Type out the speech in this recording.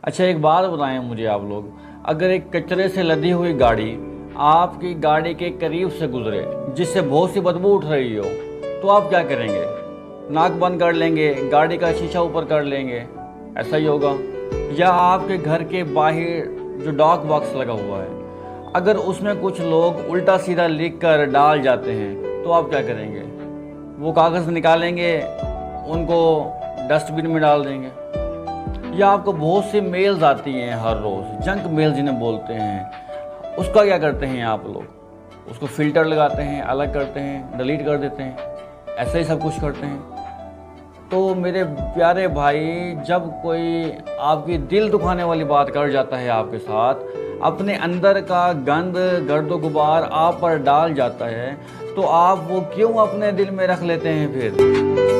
अच्छा, एक बात बताएं मुझे आप लोग, अगर एक कचरे से लदी हुई गाड़ी आपकी गाड़ी के करीब से गुजरे जिससे बहुत सी बदबू उठ रही हो, तो आप क्या करेंगे? नाक बंद कर लेंगे, गाड़ी का शीशा ऊपर कर लेंगे, ऐसा ही होगा। या आपके घर के बाहर जो डॉग बॉक्स लगा हुआ है, अगर उसमें कुछ लोग उल्टा सीधा लिख कर डाल जाते हैं तो आप क्या करेंगे? वो कागज़ निकालेंगे, उनको डस्टबिन में डाल देंगे। या आपको बहुत सी मेल्स आती हैं हर रोज़, जंक मेल जिन्हें बोलते हैं, उसका क्या करते हैं आप लोग? उसको फ़िल्टर लगाते हैं, अलग करते हैं, डिलीट कर देते हैं, ऐसे ही सब कुछ करते हैं। तो मेरे प्यारे भाई, जब कोई आपकी दिल दुखाने वाली बात कर जाता है आपके साथ, अपने अंदर का गंद गर्दो गुबार आप पर डाल जाता है, तो आप वो क्यों अपने दिल में रख लेते हैं फिर?